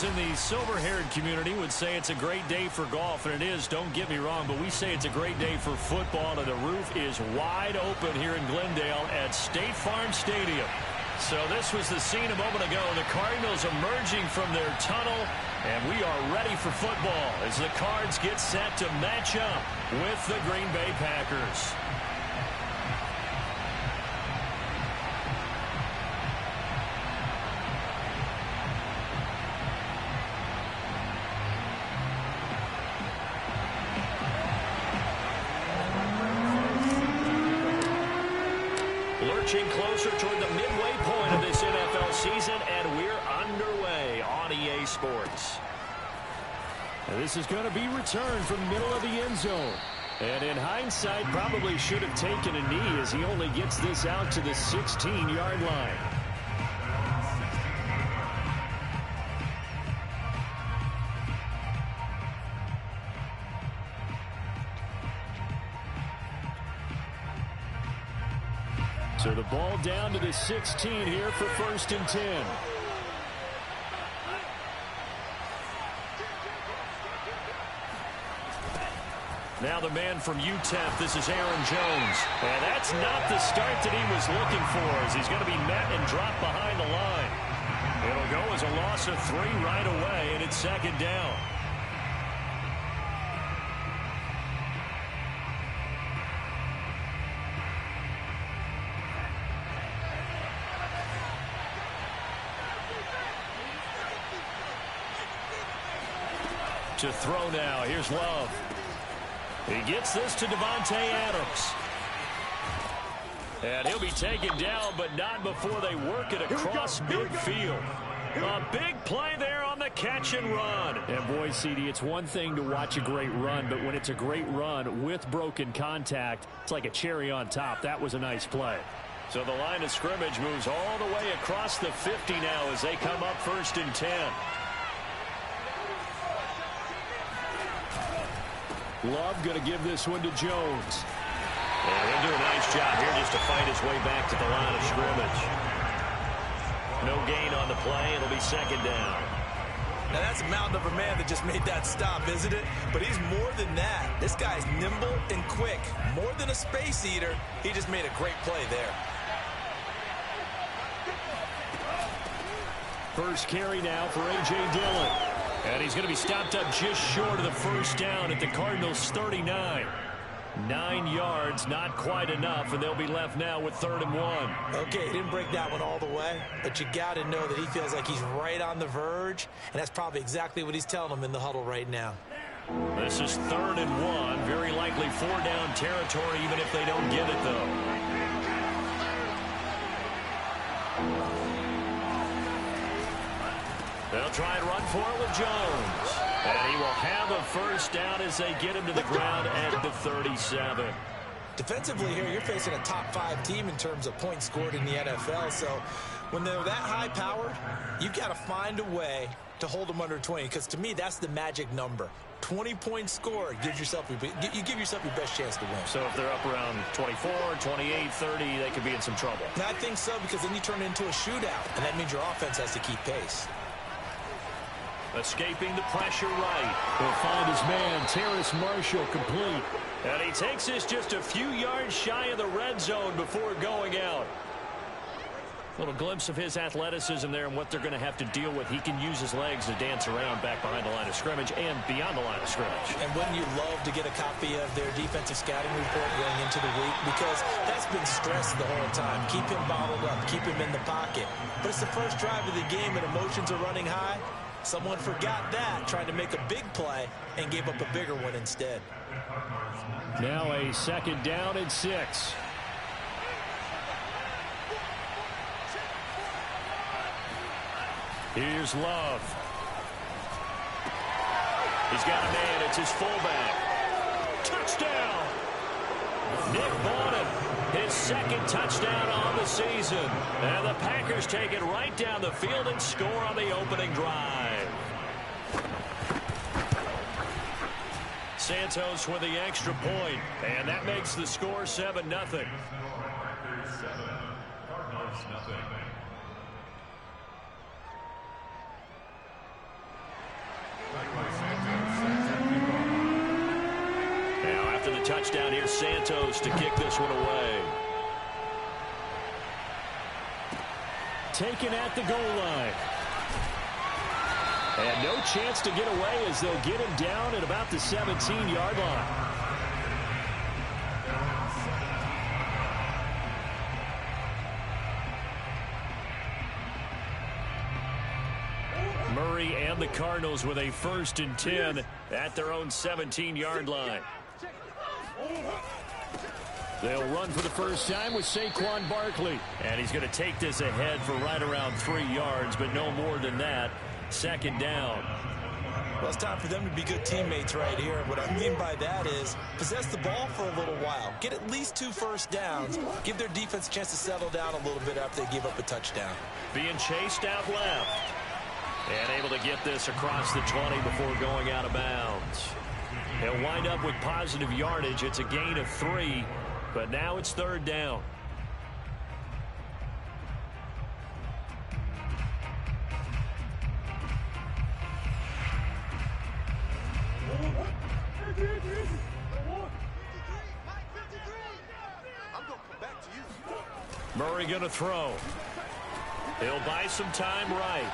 Those in the silver-haired community would say it's a great day for golf, and it is, don't get me wrong, but we say it's a great day for football, and the roof is wide open here in Glendale at State Farm Stadium. So this was the scene a moment ago. The Cardinals emerging from their tunnel, and we are ready for football as the Cards get set to match up with the Green Bay Packers. Lurching closer toward the midway point of this NFL season, and we're underway on EA Sports. And this is going to be returned from the middle of the end zone. And in hindsight, probably should have taken a knee as he only gets this out to the 16-yard line. So the ball down to the 16 here for 1st and 10. Now the man from UTEP, this is Aaron Jones. And that's not the start that he was looking for, as he's going to be met and dropped behind the line. It'll go as a loss of 3 right away, and it's 2nd down. To throw now. Here's Love. He gets this to Devontae Adams. And he'll be taken down, but not before they work it across midfield. A big play there on the catch and run. And boy, CD, it's one thing to watch a great run, but when it's a great run with broken contact, it's like a cherry on top. That was a nice play. So the line of scrimmage moves all the way across the 50 now as they come up 1st and 10. Love going to give this one to Jones. And he'll do a nice job here just to fight his way back to the line of scrimmage. No gain on the play. It'll be 2nd down. Now that's a mountain of a man that just made that stop, isn't it? But he's more than that. This guy's nimble and quick. More than a space eater. He just made a great play there. First carry now for A.J. Dillon. And he's going to be stopped up just short of the 1st down at the Cardinals' 39. 9 yards, not quite enough, and they'll be left now with 3rd and 1. Okay, he didn't break that one all the way, but you got to know that he feels like he's right on the verge, and that's probably exactly what he's telling them in the huddle right now. This is 3rd and 1, very likely 4-down territory, even if they don't get it, though. They'll try and run for it with Jones. And he will have a 1st down as they get him to the ground at the 37. Defensively here, you're facing a top 5 team in terms of points scored in the NFL. So when they're that high powered, you've got to find a way to hold them under 20. Because to me, that's the magic number. 20 points scored gives yourself you give yourself your best chance to win. So if they're up around 24, 28, 30, they could be in some trouble. And I think so, because then you turn it into a shootout, and that means your offense has to keep pace. Escaping the pressure right. He'll find his man, Terrace Marshall, complete. And he takes this just a few yards shy of the red zone before going out. A little glimpse of his athleticism there and what they're going to have to deal with. He can use his legs to dance around back behind the line of scrimmage and beyond the line of scrimmage. And wouldn't you love to get a copy of their defensive scouting report going into the week? Because that's been stressed the whole time. Keep him bottled up. Keep him in the pocket. But it's the first drive of the game and emotions are running high. Someone forgot that, tried to make a big play, and gave up a bigger one instead. Now a 2nd down and 6. Here's Love. He's got a man. It's his fullback. Touchdown! Nick Bonnett, his 2nd touchdown on the season. And the Packers take it right down the field and score on the opening drive. Santos with the extra point, and that makes the score 7-0. touchdown. Here's Santos to kick this one away. Taken at the goal line. And no chance to get away as they'll get him down at about the 17-yard line. Murray and the Cardinals with a 1st and 10 at their own 17-yard line. They'll run for the first time with Saquon Barkley. And he's going to take this ahead for right around 3 yards, but no more than that. 2nd down. Well, it's time for them to be good teammates right here. What I mean by that is possess the ball for a little while. Get at least 2 first downs. Give their defense a chance to settle down a little bit after they give up a touchdown. Being chased out left. And able to get this across the 20 before going out of bounds. They'll wind up with positive yardage. It's a gain of 3, but now it's 3rd down. Murray going to throw. He'll buy some time right.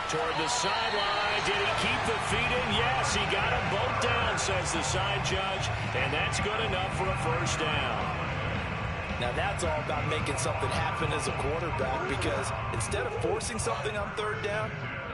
Toward the sideline. Did he keep the feet in? Yes, he got them both down, says the side judge. And that's good enough for a 1st down. Now that's all about making something happen as a quarterback, because instead of forcing something on 3rd down,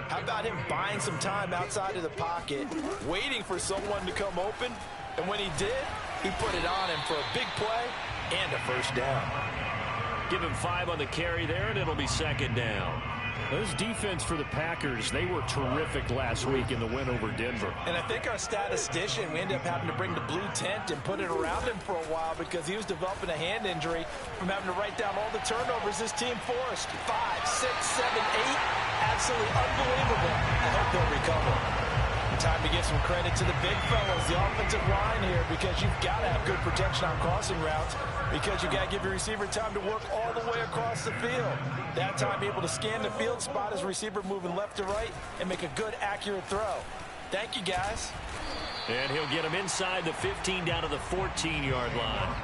how about him buying some time outside of the pocket, waiting for someone to come open, and when he did, he put it on him for a big play and a 1st down. Give him 5 on the carry there, and it'll be 2nd down. Those defense for the Packers, they were terrific last week in the win over Denver. And I think our statistician, we ended up having to bring the blue tent and put it around him for a while because he was developing a hand injury from having to write down all the turnovers his team forced. 5, 6, 7, 8. Absolutely unbelievable. I hope they'll recover. Time to give some credit to the big fellas, the offensive line here, because you've got to have good protection on crossing routes, because you've got to give your receiver time to work all the way across the field. That time, able to scan the field, spot his receiver moving left to right, and make a good, accurate throw. Thank you, guys. And he'll get him inside the 15 down to the 14-yard line.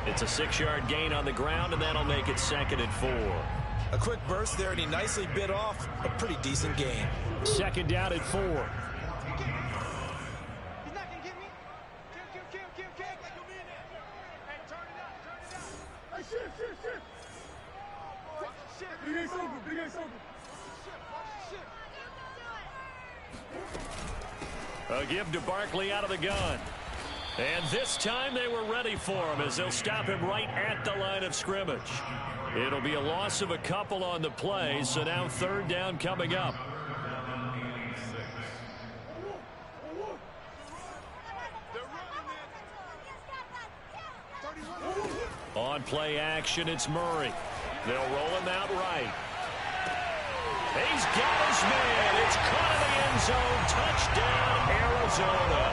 It's a 6-yard gain on the ground, and that'll make it 2nd and 4. A quick burst there, and he nicely bit off a pretty decent gain. 2nd down at 4. A give to Barkley out of the gun. And this time they were ready for him as they'll stop him right at the line of scrimmage. It'll be a loss of a couple on the play, so now 3rd down coming up. On play action, it's Murray. They'll roll him out right. He's got his man. It's caught in the end zone. Touchdown, Arizona.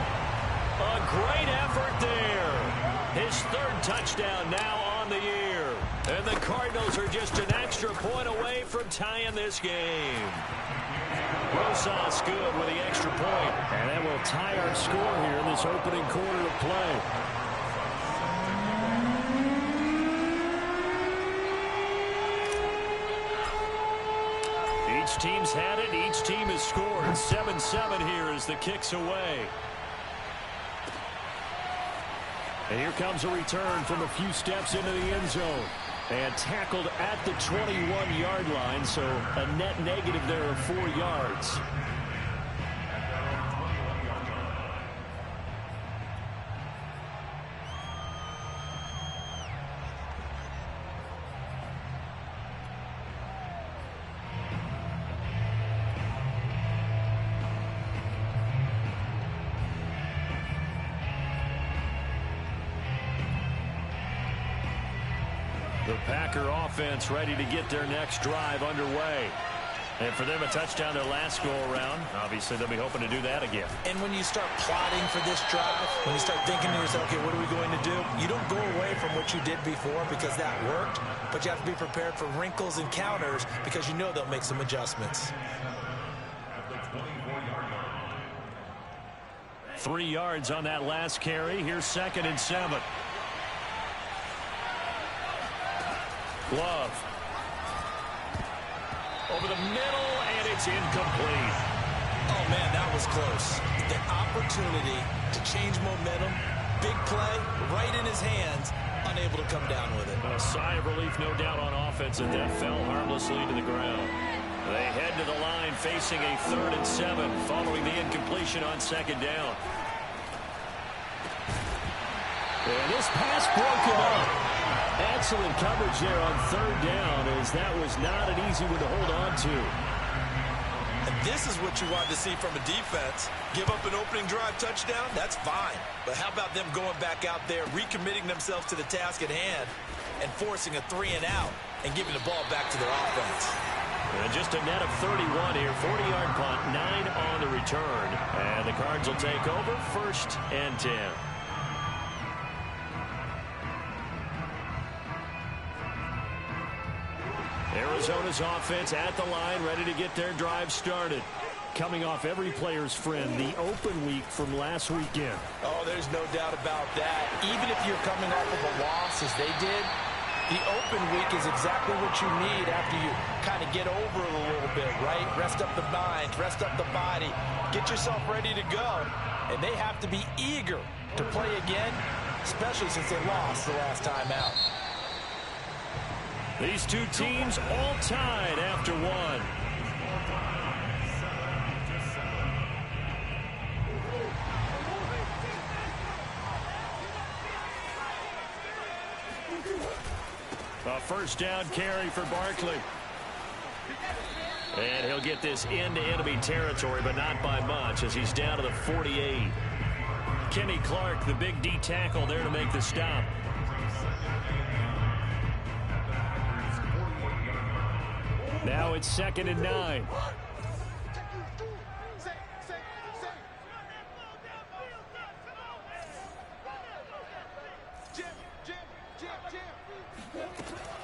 A great effort there. His 3rd touchdown now on the year. And the Cardinals are just an extra point away from tying this game. Rosas good with the extra point. And that will tie our score here in this opening quarter of play. Each team's had it. Each team has scored. 7-7 here as the kick's away. And here comes a return from a few steps into the end zone. And tackled at the 21-yard line, so a net negative there of 4 yards. The Packer offense ready to get their next drive underway. And for them, a touchdown their last go-around. Obviously, they'll be hoping to do that again. And when you start plotting for this drive, when you start thinking to yourself, okay, what are we going to do? You don't go away from what you did before because that worked, but you have to be prepared for wrinkles and counters because you know they'll make some adjustments. 3 yards on that last carry. Here's 2nd and 7. Love. Over the middle, and it's incomplete. Oh, man, that was close. The opportunity to change momentum, big play, right in his hands, unable to come down with it. A sigh of relief, no doubt, on offense that fell harmlessly to the ground. They head to the line facing a 3rd and 7 following the incompletion on 2nd down. And this pass broken up. Excellent coverage there on 3rd down, as that was not an easy one to hold on to. And this is what you want to see from a defense. Give up an opening drive touchdown, that's fine. But how about them going back out there, recommitting themselves to the task at hand, and forcing a 3-and-out and giving the ball back to their offense. And just a net of 31 here, 40-yard punt, 9 on the return. And the Cards will take over, 1st and 10. Arizona's offense at the line, ready to get their drive started. Coming off every player's friend, the open week from last weekend. Oh, there's no doubt about that. Even if you're coming off of a loss as they did, the open week is exactly what you need after you kind of get over it a little bit, right? Rest up the mind, rest up the body, get yourself ready to go. And they have to be eager to play again, especially since they lost the last time out. These two teams all tied after one. A 1st down carry for Barkley. And he'll get this into enemy territory, but not by much, as he's down to the 48. Kenny Clark, the big D tackle, there to make the stop. Now it's 2nd and 9.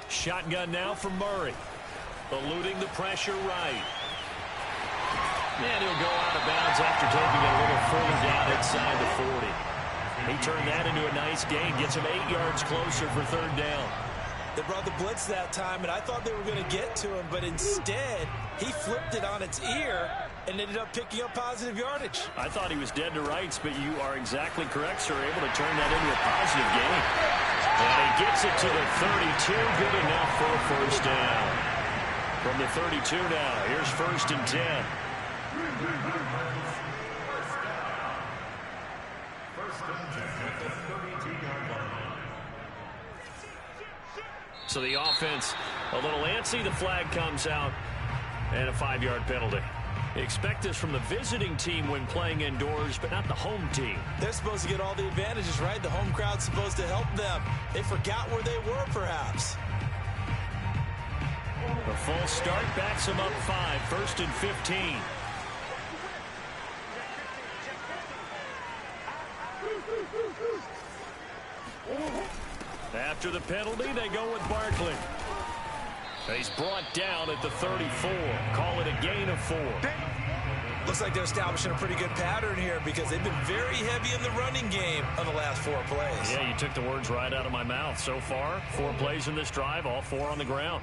Shotgun now for Murray. Eluding the pressure right. And he'll go out of bounds after taking it a little further down inside the 40. He turned that into a nice gain. Gets him 8 yards closer for 3rd down. They brought the blitz that time, and I thought they were going to get to him, but instead, he flipped it on its ear and ended up picking up positive yardage. I thought he was dead to rights, but you are exactly correct, sir. Able to turn that into a positive gain. And he gets it to the 32. Good enough for a 1st down. From the 32 now, here's 1st and 10. So the offense a little antsy. The flag comes out and a 5-yard penalty. Expect this from the visiting team when playing indoors, but not the home team. They're supposed to get all the advantages, right? The home crowd's supposed to help them. They forgot where they were, perhaps. The full start backs them up 5, 1st and 15. After the penalty, they go with Barkley. He's brought down at the 34. Call it a gain of 4. Looks like they're establishing a pretty good pattern here because they've been very heavy in the running game on the last 4 plays. Yeah, you took the words right out of my mouth. So far, 4 plays in this drive, all 4 on the ground.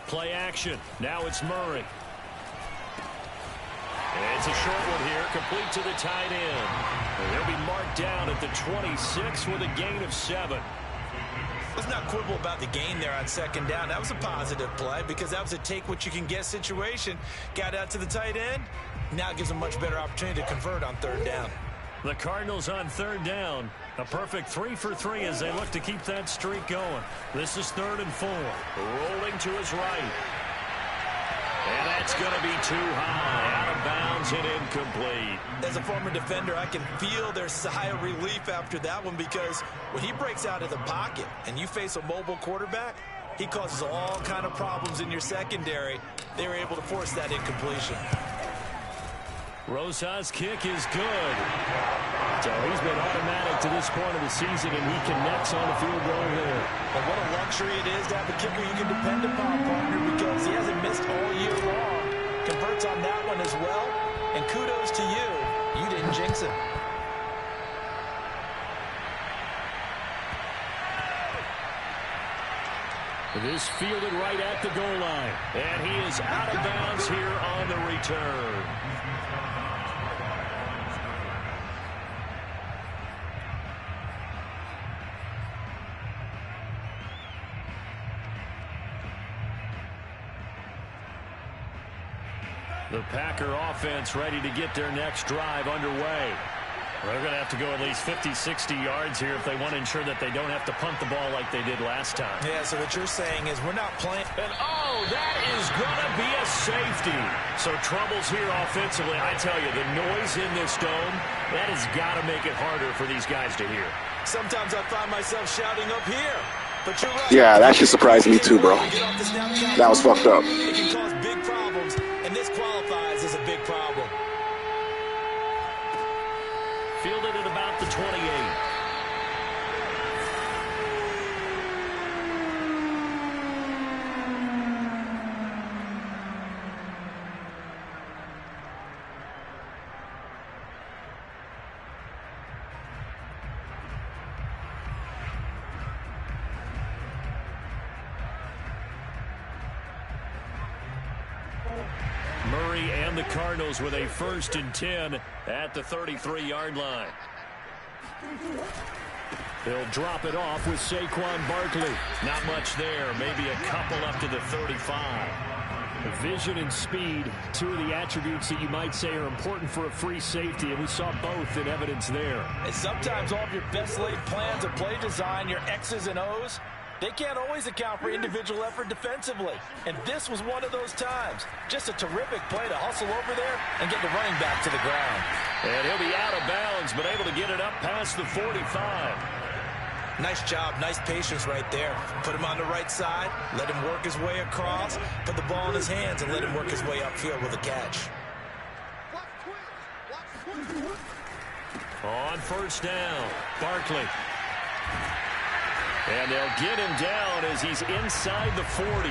Play action. Now it's Murray. It's a short one here, complete to the tight end. And he'll be marked down at the 26 with a gain of 7. Let's not quibble about the gain there on 2nd down. That was a positive play because that was a take-what-you-can-get situation. Got out to the tight end. Now it gives them a much better opportunity to convert on 3rd down. The Cardinals on 3rd down. A perfect 3 for 3 as they look to keep that streak going. This is 3rd and 4. Rolling to his right. And that's going to be too high. Out of bounds and incomplete. As a former defender, I can feel their sigh of relief after that one because when he breaks out of the pocket and you face a mobile quarterback, he causes all kind of problems in your secondary. They were able to force that incompletion. Rosas' kick is good. So he's been automatic to this point of the season, and he connects on the field goal there. But what a luxury it is to have a kicker you can depend upon, partner, because he hasn't missed all year long. converts on that one as well. And kudos to you. You didn't jinx it. This fielded right at the goal line. And he is out of bounds here on the return. The Packer offense ready to get their next drive underway. They're going to have to go at least 50, 60 yards here if they want to ensure that they don't have to punt the ball like they did last time. Yeah, so what you're saying is we're not playing. And, oh, that is going to be a safety. So troubles here offensively. I tell you, the noise in this dome, that has got to make it harder for these guys to hear. Sometimes I find myself shouting up here. But you're right. Yeah, that should surprise me too, bro. That was fucked up. It can cause big problems, and this qualifies as a big problem. Fielded at about the 28. Murray and the Cardinals with a 1st and 10 at the 33-yard line. They'll drop it off with Saquon Barkley. Not much there, maybe a couple up to the 35. Vision and speed, two of the attributes that you might say are important for a free safety, and we saw both in evidence there. And sometimes all of your best laid plans of play design, your X's and O's, they can't always account for individual effort defensively. And this was one of those times. Just a terrific play to hustle over there and get the running back to the ground. And he'll be out of bounds, but able to get it up past the 45. Nice job, nice patience right there. Put him on the right side, let him work his way across, put the ball in his hands, and let him work his way upfield with a catch. On 1st down, Barkley. And they'll get him down as he's inside the 40.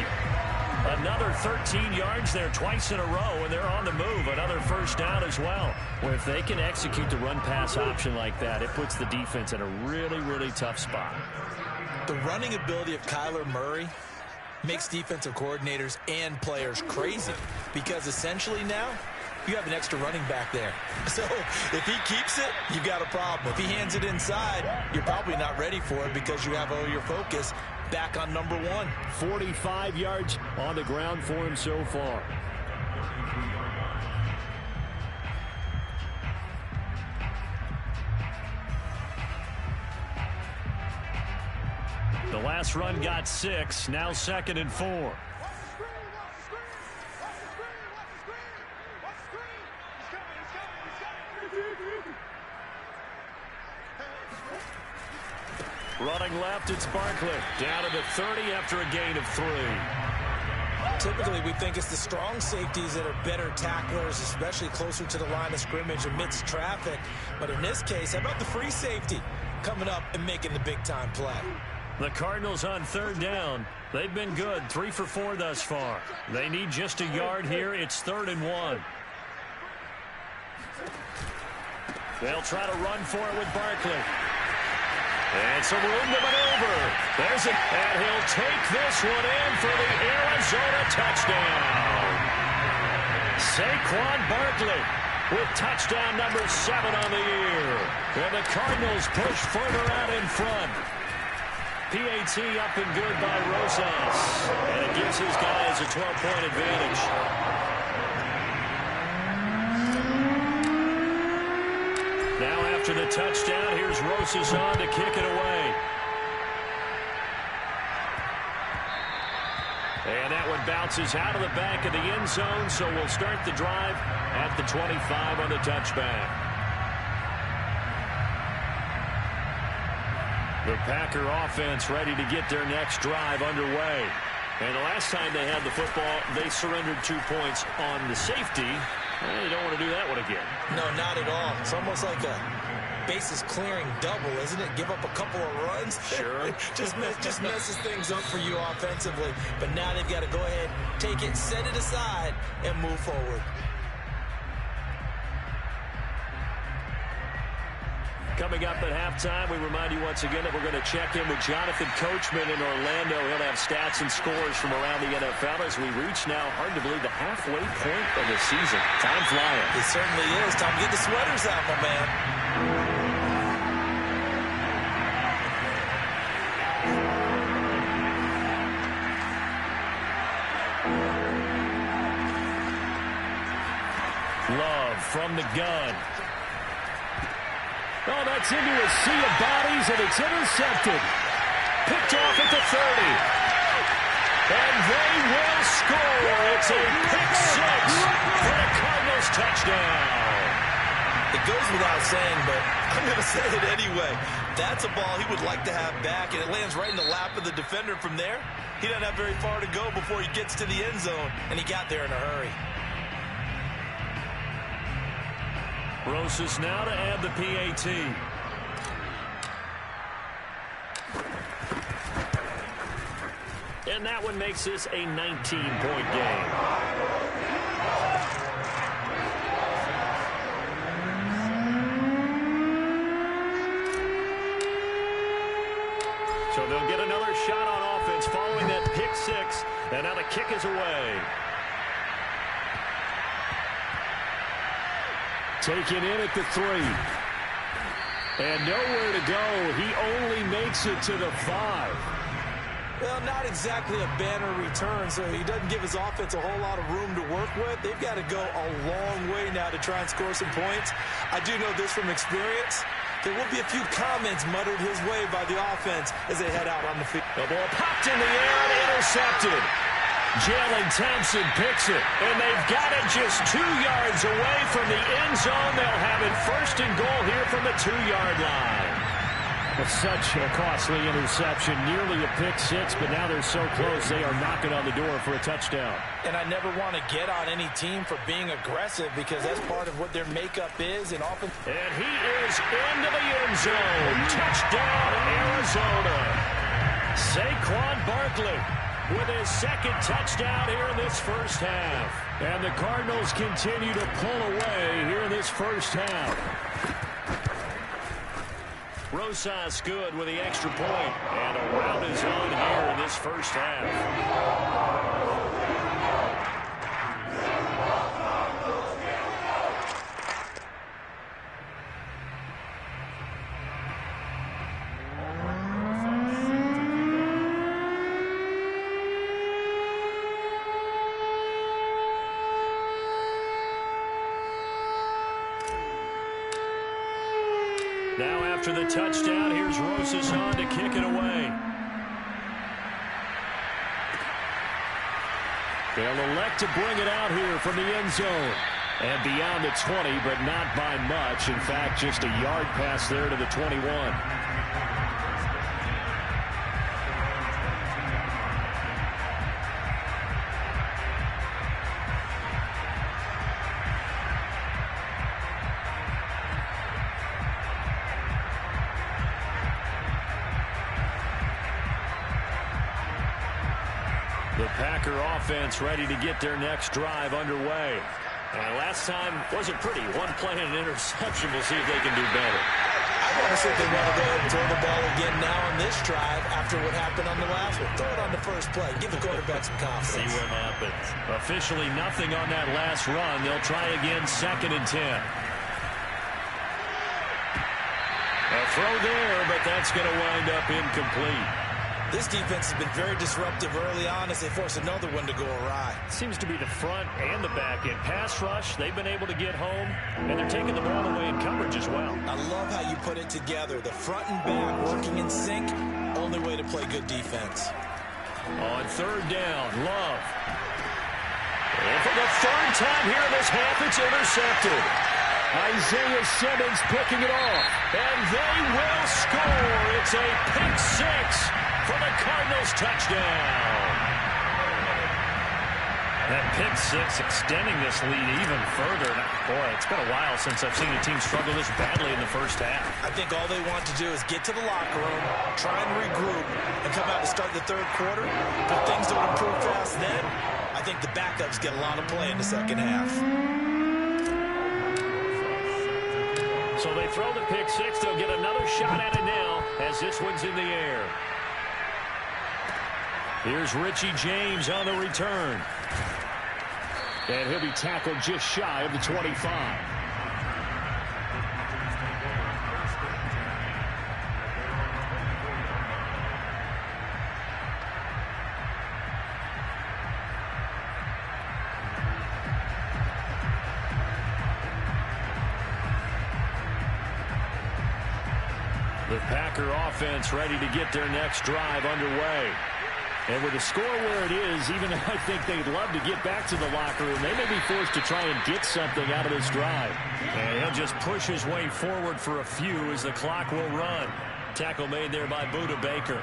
Another 13 yards there twice in a row, and they're on the move. Another 1st down as well. Well, if they can execute the run-pass option like that, it puts the defense in a really, really tough spot. The running ability of Kyler Murray makes defensive coordinators and players crazy because essentially now you have an extra running back there. So if he keeps it, you've got a problem. If he hands it inside, you're probably not ready for it because you have all your focus back on number 1. 45 yards on the ground for him so far. The last run got 6, now 2nd and 4. Running left, it's Barkley. Down to the 30 after a gain of 3. Typically, we think it's the strong safeties that are better tacklers, especially closer to the line of scrimmage amidst traffic. But in this case, how about the free safety coming up and making the big-time play? The Cardinals on 3rd down. They've been good, 3 for 4 thus far. They need just a yard here. It's 3rd and 1. They'll try to run for it with Barkley. And some room to maneuver. There's it. And he'll take this one in for the Arizona touchdown. Saquon Barkley with touchdown number 7 on the year. And the Cardinals push further out in front. PAT up and good by Rosas. And it gives his guys a 12-point advantage. Now after the touchdown, here's Rosas on to kick it away. And that one bounces out of the back of the end zone, so we'll start the drive at the 25 on the touchback. The Packer offense ready to get their next drive underway. And the last time they had the football, they surrendered 2 points on the safety. They don't want to do that one again. No, not at all. It's almost like a bases clearing double, isn't it? Give up a couple of runs. Sure. just messes things up for you offensively. But now they've got to go ahead, take it, set it aside, and move forward. Coming up at halftime, we remind you once again that we're going to check in with Jonathan Coachman in Orlando. He'll have stats and scores from around the NFL as we reach now, hard to believe, the halfway point of the season. Time flying. It certainly is. Time to get the sweaters out, my man. Love from the gun. Oh, that's into a sea of bodies, and it's intercepted. Picked off at the 30. And they will score. It's a pick six for the Cardinals touchdown. It goes without saying, but I'm going to say it anyway. That's a ball he would like to have back, and it lands right in the lap of the defender from there. He doesn't have very far to go before he gets to the end zone, and he got there in a hurry. Rosas now to add the PAT. And that one makes this a 19-point game. So they'll get another shot on offense following that pick six. And now the kick is away. Taken in at the 3. And nowhere to go. He only makes it to the 5. Well, not exactly a banner return, so he doesn't give his offense a whole lot of room to work with. They've got to go a long way now to try and score some points. I do know this from experience. There will be a few comments muttered his way by the offense as they head out on the field. The ball popped in the air and intercepted. Jalen Thompson picks it, and they've got it just 2 yards away from the end zone. They'll have it first and goal here from the 2-yard line. It's such a costly interception, nearly a pick six, but now they're so close they are knocking on the door for a touchdown. And I never want to get on any team for being aggressive because that's part of what their makeup is. And often. And he is into the end zone. Touchdown, Arizona. Saquon Barkley with his second touchdown here in this first half. And the Cardinals continue to pull away here in this first half. Rosas good with the extra point. And a rout is on here in this first half. Now after the touchdown, here's Rosas on to kick it away. They'll elect to bring it out here from the end zone. And beyond the 20, but not by much. In fact, just a yard pass there to the 21. The Packer offense ready to get their next drive underway. And last time wasn't pretty. One play and an interception. We'll see if they can do better. I want to see if they want to go ahead and throw the ball again now on this drive after what happened on the last one. Throw it on the first play. Give the quarterback some confidence. See what happens. Officially nothing on that last run. They'll try again 2nd and 10. A throw there, but that's going to wind up incomplete. This defense has been very disruptive early on as they force another one to go awry. Seems to be the front and the back end. Pass rush, they've been able to get home, and they're taking the ball away in coverage as well. I love how you put it together. The front and back working in sync, only way to play good defense. On 3rd down, Love. And for the 3rd time here in this half, it's intercepted. Isaiah Simmons picking it off. And they will score. It's a pick six for the Cardinals touchdown. That pick six extending this lead even further. Boy, it's been a while since I've seen a team struggle this badly in the first half. I think all they want to do is get to the locker room, try and regroup, and come out to start the third quarter. If things don't improve fast then, I think the backups get a lot of play in the second half. So they throw the pick six. They'll get another shot at it now as this one's in the air. Here's Richie James on the return. And he'll be tackled just shy of the 25. The Packer offense ready to get their next drive underway. And with the score where it is, even though I think they'd love to get back to the locker room, they may be forced to try and get something out of this drive. And he'll just push his way forward for a few as the clock will run. Tackle made there by Budda Baker.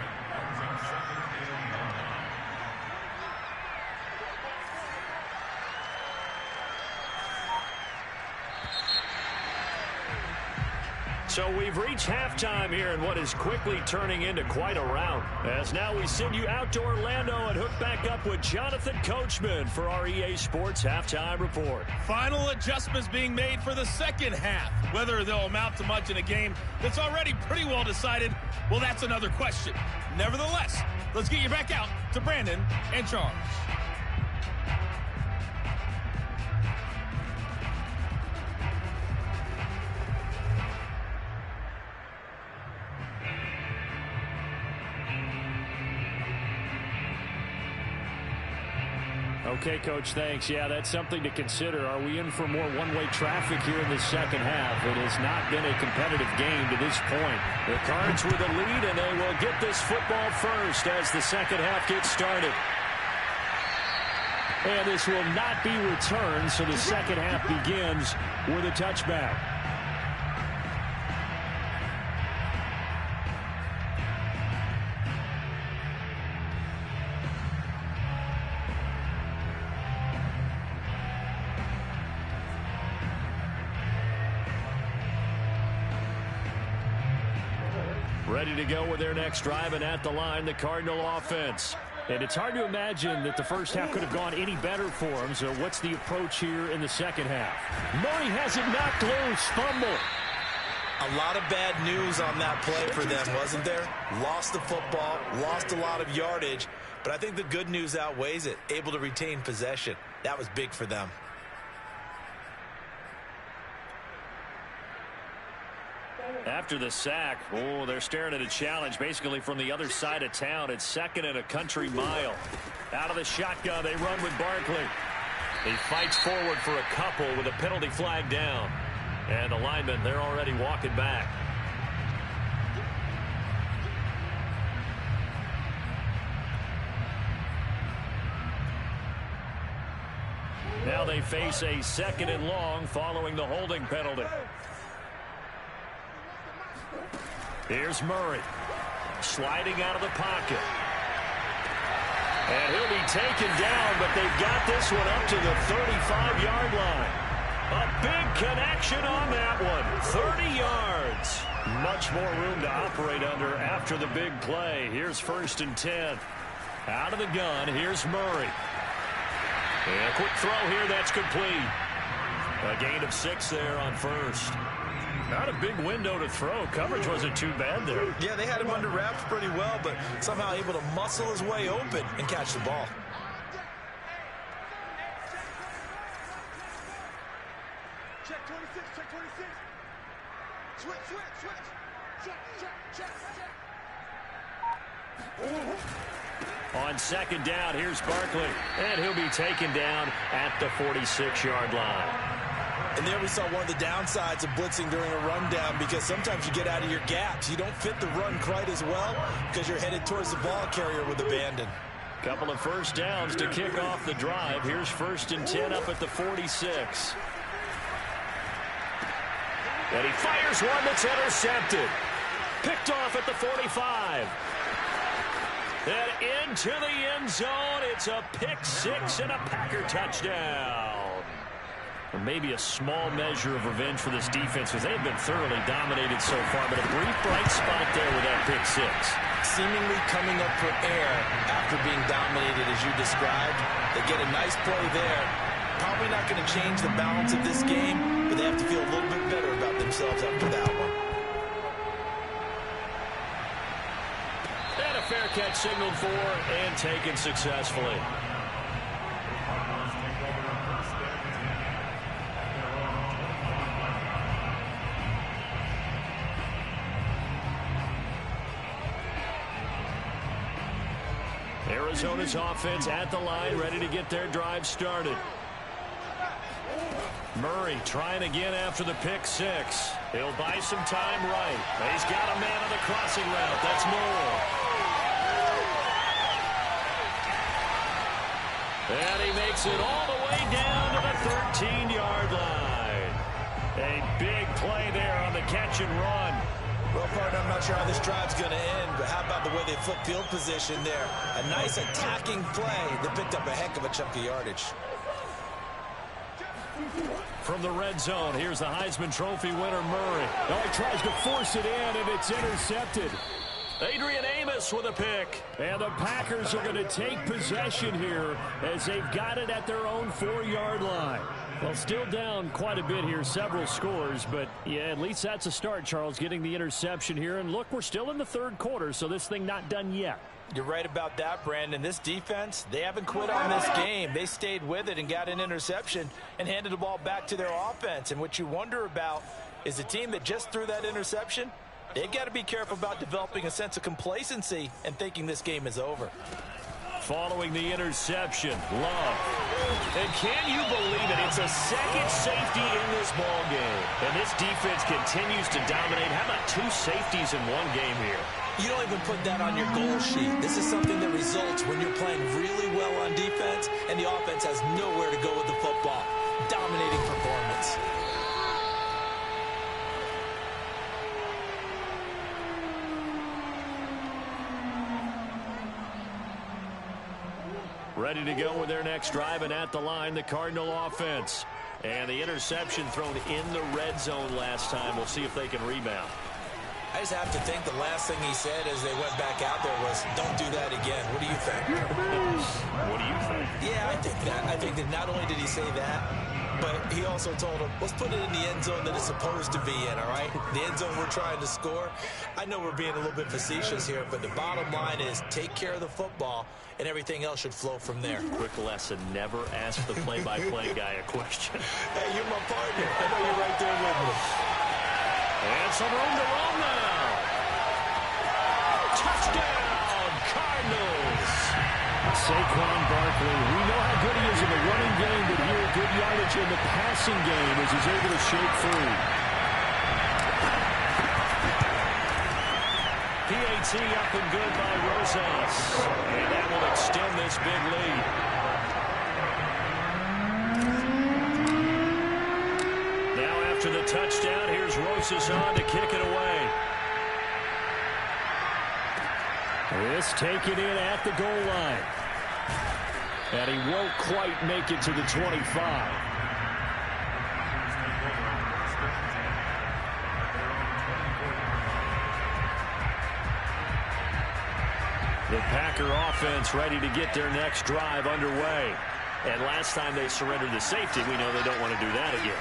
So we've reached halftime here in what is quickly turning into quite a rout. As now we send you out to Orlando and hook back up with Jonathan Coachman for our EA Sports Halftime Report. Final adjustments being made for the second half. Whether they'll amount to much in a game that's already pretty well decided, well, that's another question. Nevertheless, let's get you back out to Brandon and Charles. Okay, Coach, thanks. Yeah, that's something to consider. Are we in for more one-way traffic here in the second half? It has not been a competitive game to this point. The Cards with a lead, and they will get this football first as the second half gets started. And this will not be returned, so the second half begins with a touchback. Ready to go with their next drive, and at the line, the Cardinal offense. And it's hard to imagine that the first half could have gone any better for them. So what's the approach here in the second half? Murray has it knocked loose. Fumble. A lot of bad news on that play for them, wasn't there? Lost the football, lost a lot of yardage, but I think the good news outweighs it. Able to retain possession. That was big for them. After the sack, they're staring at a challenge basically from the other side of town. It's second and a country mile. Out of the shotgun, they run with Barkley. He fights forward for a couple with a penalty flag down. And the linemen, they're already walking back. Now they face a second and long following the holding penalty. Here's Murray, sliding out of the pocket. And he'll be taken down, but they've got this one up to the 35-yard line. A big connection on that one, 30 yards. Much more room to operate under after the big play. Here's 1st and 10. Out of the gun, here's Murray. And a quick throw here, that's complete. A gain of 6 there on first. Not a big window to throw. Coverage wasn't too bad there. Yeah, they had him under wraps pretty well, but somehow able to muscle his way open and catch the ball. Check 26, check 26. Switch. Check. On second down, here's Barkley. And he'll be taken down at the 46-yard line. And there we saw one of the downsides of blitzing during a rundown, because sometimes you get out of your gaps. You don't fit the run quite as well because you're headed towards the ball carrier with abandon. Couple of first downs to kick off the drive. Here's 1st and 10 up at the 46. And he fires one that's intercepted. Picked off at the 45. And into the end zone. It's a pick six and a Packer touchdown. Or maybe a small measure of revenge for this defense because they've been thoroughly dominated so far, but a brief bright spot there with that pick six. Seemingly coming up for air after being dominated as you described. They get a nice play there. Probably not going to change the balance of this game, but they have to feel a little bit better about themselves after that one. And a fair catch signaled for and taken successfully. Arizona's offense at the line, ready to get their drive started. Murray trying again after the pick six. He'll buy some time right. He's got a man on the crossing route. That's Moore. And he makes it all the way down to the 13-yard line. A big play there on the catch and run. Well, partner, I'm not sure how this drive's going to end, but how about the way they flip field position there? A nice attacking play that picked up a heck of a chunk of yardage. From the red zone, here's the Heisman Trophy winner, Murray. Oh, he tries to force it in, and it's intercepted. Adrian Amos with a pick. And the Packers are going to take possession here as they've got it at their own 4-yard line. Well, still down quite a bit here, several scores, but yeah, at least that's a start, Charles, getting the interception here. And look, we're still in the third quarter, so this thing not done yet. You're right about that, Brandon. This defense, they haven't quit on this game. They stayed with it and got an interception and handed the ball back to their offense. And what you wonder about is the team that just threw that interception, they've got to be careful about developing a sense of complacency and thinking this game is over. Following the interception, Love. And can you believe it? It's a second safety in this ball game. And this defense continues to dominate. How about two safeties in one game here? You don't even put that on your goal sheet. This is something that results when you're playing really well on defense and the offense has nowhere to go with the football. Dominating performance. Ready to go with their next drive, and at the line, the Cardinal offense. And the interception thrown in the red zone last time. We'll see if they can rebound. I just have to think the last thing he said as they went back out there was, don't do that again. What do you think? What do you think? Yeah, I think that. I think that not only did he say that, but he also told him, let's put it in the end zone that it's supposed to be in, all right? The end zone we're trying to score. I know we're being a little bit facetious here, but the bottom line is take care of the football, and everything else should flow from there. Quick lesson, never ask the play-by-play guy a question. Hey, you're my partner. I know you're right there with me. And some room to roam now. Touchdown, Cardinals. Saquon Barkley, we know how good he is in the running game, but here good yardage in the passing game as he's able to shake free. PAT up and good by Rosas. And that will extend this big lead. Now after the touchdown, here's Rosas on to kick it away. This taken in at the goal line. And he won't quite make it to the 25. The Packer offense ready to get their next drive underway. And last time they surrendered the safety, we know they don't want to do that again.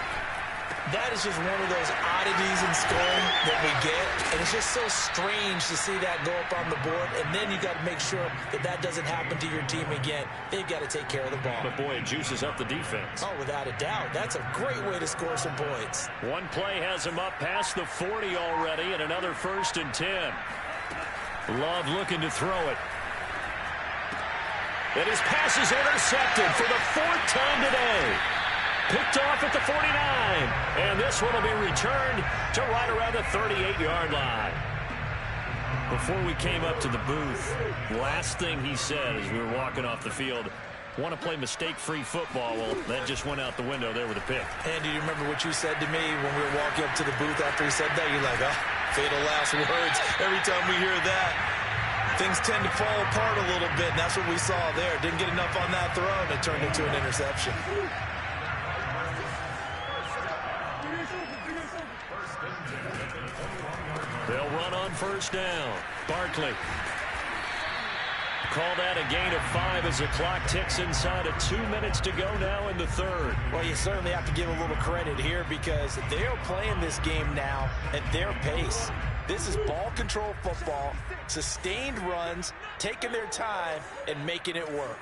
That is just one of those oddities in scoring that we get. And it's just so strange to see that go up on the board. And then you got to make sure that that doesn't happen to your team again. They've got to take care of the ball. But boy, it juices up the defense. Oh, without a doubt. That's a great way to score some points. One play has him up past the 40 already, and another 1st and 10. Love looking to throw it. And his pass is intercepted for the 4th time today. Picked off at the 49. And this one will be returned to right around the 38-yard line. Before we came up to the booth, last thing he said as we were walking off the field, want to play mistake-free football. Well, that just went out the window there with a pick. And do you remember what you said to me when we were walking up to the booth after he said that? You're like, oh, fatal last words every time we hear that. Things tend to fall apart a little bit, and that's what we saw there. Didn't get enough on that throw, and it turned into an interception. They'll run on first down. Barkley. Call that a gain of 5 as the clock ticks inside of 2 minutes to go now in the third. Well, you certainly have to give a little credit here because they are playing this game now at their pace. This is ball control football, sustained runs, taking their time, and making it work.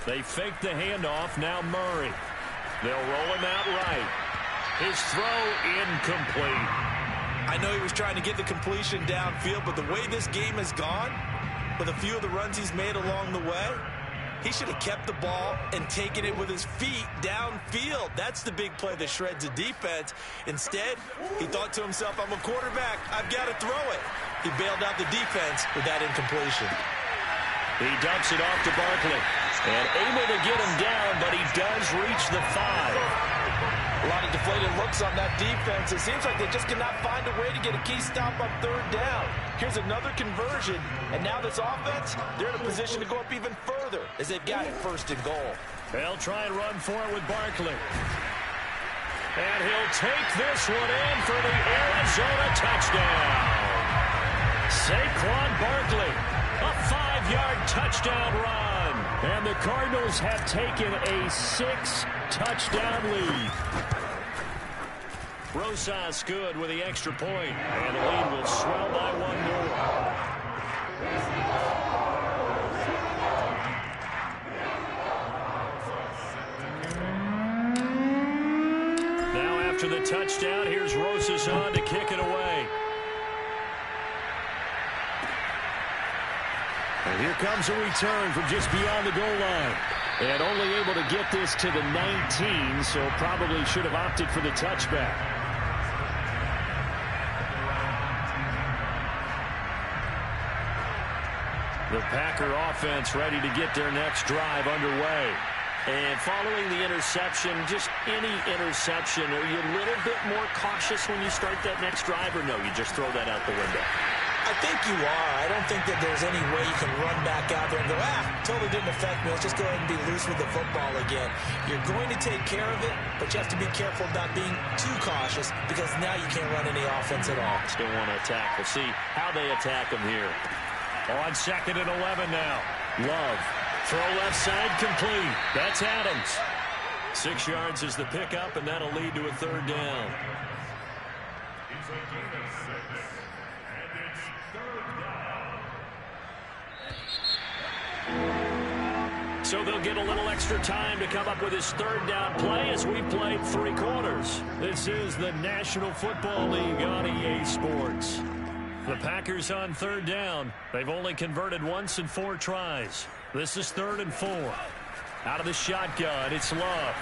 They fake the handoff. Now Murray. They'll roll him out right. His throw incomplete. I know he was trying to get the completion downfield, but the way this game has gone, with a few of the runs he's made along the way, he should have kept the ball and taken it with his feet downfield. That's the big play that shreds the defense. Instead, he thought to himself, I'm a quarterback. I've got to throw it. He bailed out the defense with that incompletion. He dumps it off to Barkley. And able to get him down, but he does reach the 5. A lot of deflated looks on that defense. It seems like they just cannot find a way to get a key stop on third down. Here's another conversion, and now this offense, they're in a position to go up even further as they've got it first and goal. They'll try and run for it with Barkley. And he'll take this one in for the Arizona touchdown. Saquon Barkley, a 5-yard touchdown run. And the Cardinals have taken a 6-touchdown lead. Rosas good with the extra point, and the lead will swell by 1 more. Now after the touchdown, here's Rosas on to kick it away. And here comes a return from just beyond the goal line. And only able to get this to the 19, so probably should have opted for the touchback. The Packer offense ready to get their next drive underway. And following the interception, just any interception, are you a little bit more cautious when you start that next drive, or no, you just throw that out the window? I think you are. I don't think that there's any way you can run back out there and go, totally didn't affect me. Let's just go ahead and be loose with the football again. You're going to take care of it, but you have to be careful about being too cautious because now you can't run any offense at all. Still want to attack. We'll see how they attack them here. On 2nd and 11 now. Love. Throw left side complete. That's Adams. 6 yards is the pickup, and that'll lead to a 3rd down. So they'll get a little extra time to come up with his 3rd down play as we played 3 quarters. This is the National Football League on EA Sports. The Packers on 3rd down. They've only converted once in 4 tries. This is 3rd and 4. Out of the shotgun, it's Love.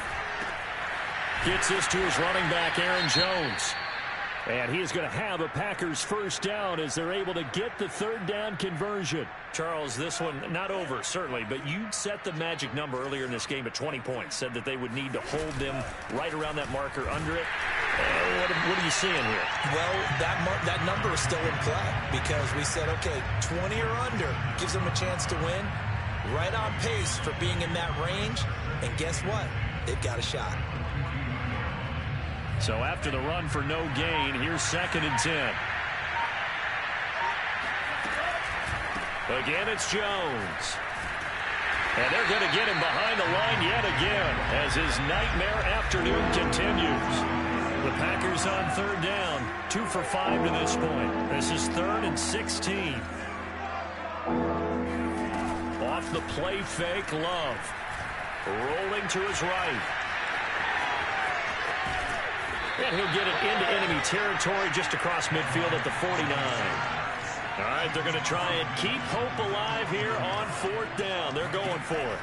Gets this to his running back, Aaron Jones. And he is going to have a Packers 1st down as they're able to get the 3rd down conversion. Charles, this one not over, certainly, but you set the magic number earlier in this game at 20 points. Said that they would need to hold them right around that marker under it. What are you seeing here? Well, that number is still in play because we said, okay, 20 or under gives them a chance to win. Right on pace for being in that range. And guess what? They've got a shot. So after the run for no gain, here's 2nd and 10. Again, it's Jones. And they're going to get him behind the line yet again as his nightmare afternoon continues. The Packers on 3rd down, 2 for 5 to this point. This is 3rd and 16. Off the play fake, Love. Rolling to his right. And he'll get it into enemy territory just across midfield at the 49. All right, they're going to try and keep hope alive here on 4th down. They're going for it.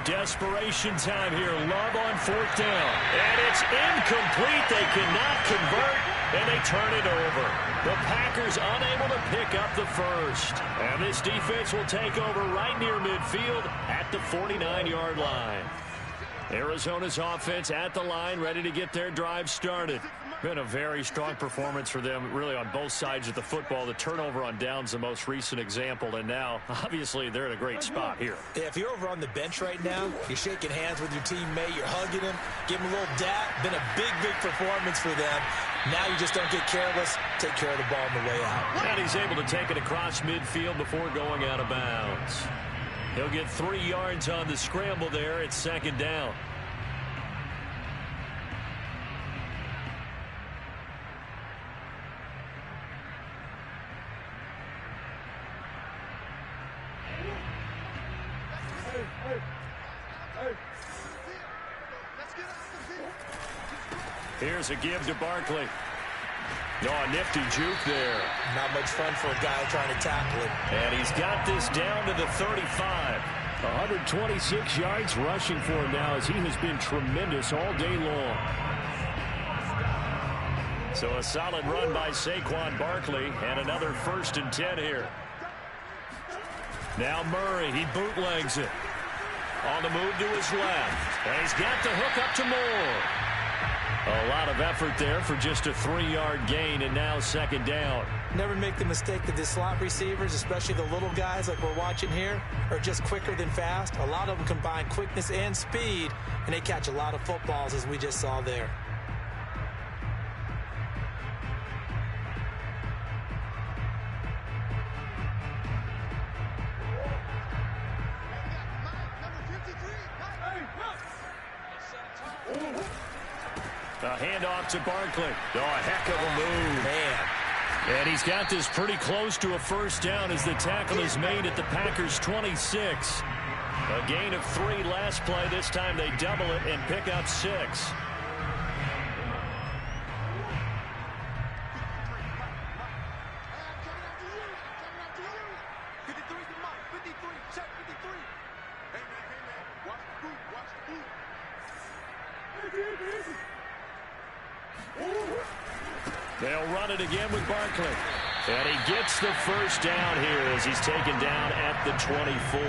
Desperation time here. Love on 4th down. And it's incomplete. They cannot convert, and they turn it over. The Packers unable to pick up the 1st. And this defense will take over right near midfield at the 49-yard line. Arizona's offense at the line, ready to get their drive started. Been a very strong performance for them, really, on both sides of the football. The turnover on downs, the most recent example, and now, obviously, they're in a great spot here. Yeah, if you're over on the bench right now, you're shaking hands with your teammate, you're hugging him, give him a little dap. Been a big, big performance for them. Now you just don't get careless. Take care of the ball on the way out. And he's able to take it across midfield before going out of bounds. He'll get 3 yards on the scramble there. It's second down. Here's a give to Barkley. Oh, a nifty juke there. Not much fun for a guy trying to tackle it. And he's got this down to the 35. 126 yards rushing for him now, as he has been tremendous all day long. So a solid run by Saquon Barkley, and another 1st and 10 here. Now Murray, he bootlegs it. On the move to his left. And he's got the hook up to Moore. A lot of effort there for just a 3-yard gain, and now second down. Never make the mistake that the slot receivers, especially the little guys like we're watching here, are just quicker than fast. A lot of them combine quickness and speed, and they catch a lot of footballs, as we just saw there. A handoff to Barkley. Oh, a heck of a move. Man. And he's got this pretty close to a first down as the tackle is made at the Packers' 26. A gain of 3 last play. This time they double it and pick up 6. They'll run it again with Barkley. And he gets the first down here as he's taken down at the 24.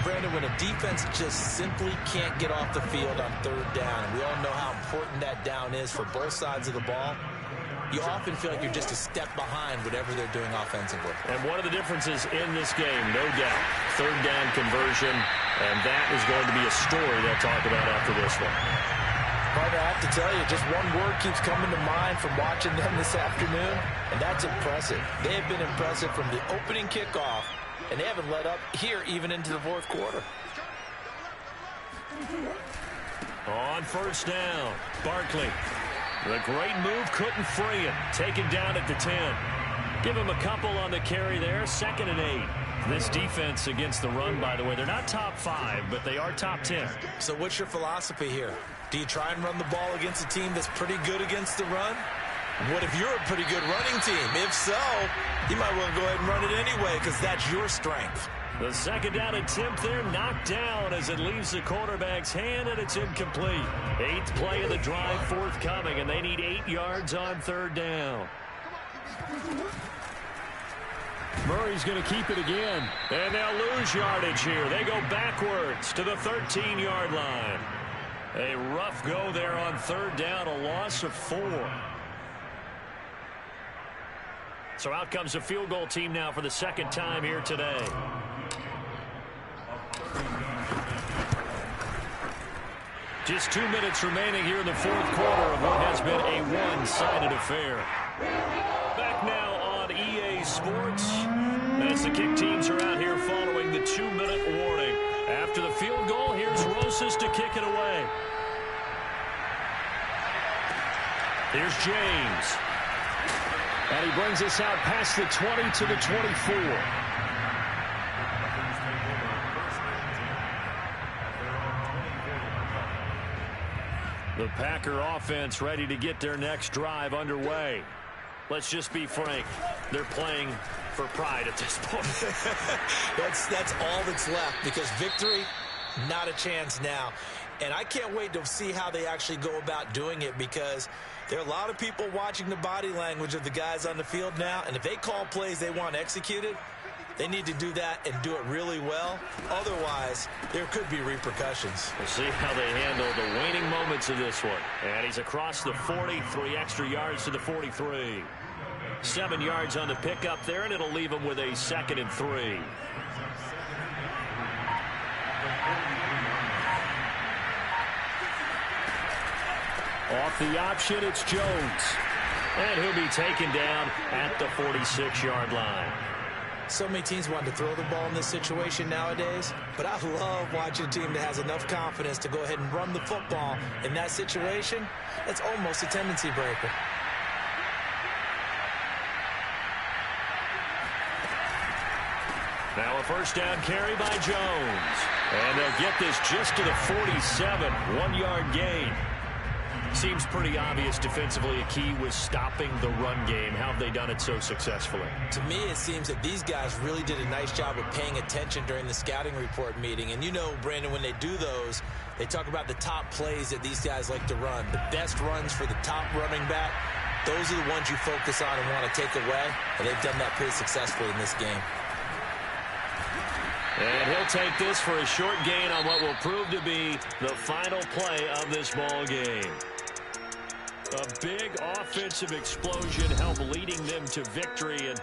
Brandon, when a defense just simply can't get off the field on 3rd down, and we all know how important that down is for both sides of the ball, you often feel like you're just a step behind whatever they're doing offensively. And one of the differences in this game, no doubt, 3rd down conversion, and that is going to be a story they'll talk about after this one. Partner, I have to tell you, just one word keeps coming to mind from watching them this afternoon, and that's impressive. They have been impressive from the opening kickoff, and they haven't let up here even into the 4th quarter. On 1st down, Barkley. The great move, couldn't free him. Taken down at the 10. Give him a couple on the carry there, 2nd and 8. This defense against the run, by the way, they're not top 5, but they are top 10. So what's your philosophy here? Do you try and run the ball against a team that's pretty good against the run? What if you're a pretty good running team? If so, you might want to go ahead and run it anyway because that's your strength. The 2nd down attempt there knocked down as it leaves the quarterback's hand, and it's incomplete. 8th play of the drive forthcoming, and they need 8 yards on 3rd down. Murray's going to keep it again. And they'll lose yardage here. They go backwards to the 13-yard line. A rough go there on 3rd down, a loss of 4. So out comes the field goal team now for the 2nd time here today. Just 2 minutes remaining here in the 4th quarter of what has been a one-sided affair. Back now on EA Sports. As the kick teams are out here following the 2-minute warning. After the field goal, here's Rosas to kick it away. Here's James. And he brings us out past the 20 to the 24. The Packer offense ready to get their next drive underway. Let's just be frank. They're playing for pride at this point. That's all that's left because victory, not a chance now. And I can't wait to see how they actually go about doing it because there are a lot of people watching the body language of the guys on the field now. And if they call plays they want executed, They need to do that and do it really well. Otherwise, there could be repercussions. We'll see how they handle the waning moments of this one. And he's across the 40, 3 extra yards to the 43. 7 yards on the pickup there, and it'll leave him with a 2nd and 3. Off the option, it's Jones. And he'll be taken down at the 46-yard line. So many teams want to throw the ball in this situation nowadays, but I love watching a team that has enough confidence to go ahead and run the football in that situation. That's almost a tendency breaker. Now a first down carry by Jones. And they'll get this just to the 47, 1-yard gain. Seems pretty obvious defensively a key was stopping the run game. How have they done it so successfully? To me, it seems that these guys really did a nice job of paying attention during the scouting report meeting. And you know, Brandon, when they do those, they talk about the top plays that these guys like to run. The best runs for the top running back, those are the ones you focus on and want to take away. And they've done that pretty successfully in this game. And he'll take this for a short gain on what will prove to be the final play of this ball game. A big offensive explosion helped leading them to victory. And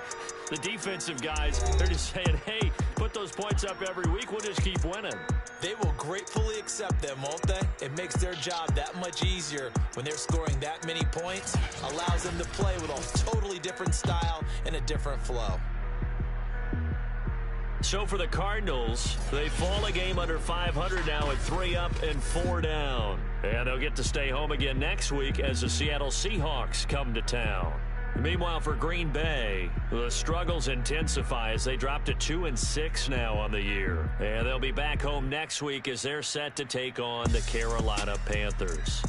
the defensive guys, they're just saying, hey, put those points up every week. We'll just keep winning. They will gratefully accept them, won't they? It makes their job that much easier when they're scoring that many points. Allows them to play with a totally different style and a different flow. So for the Cardinals, they fall a game under 500 now at 3 up and 4 down. And they'll get to stay home again next week as the Seattle Seahawks come to town. Meanwhile, for Green Bay, the struggles intensify as they drop to 2-6 now on the year. And they'll be back home next week as they're set to take on the Carolina Panthers.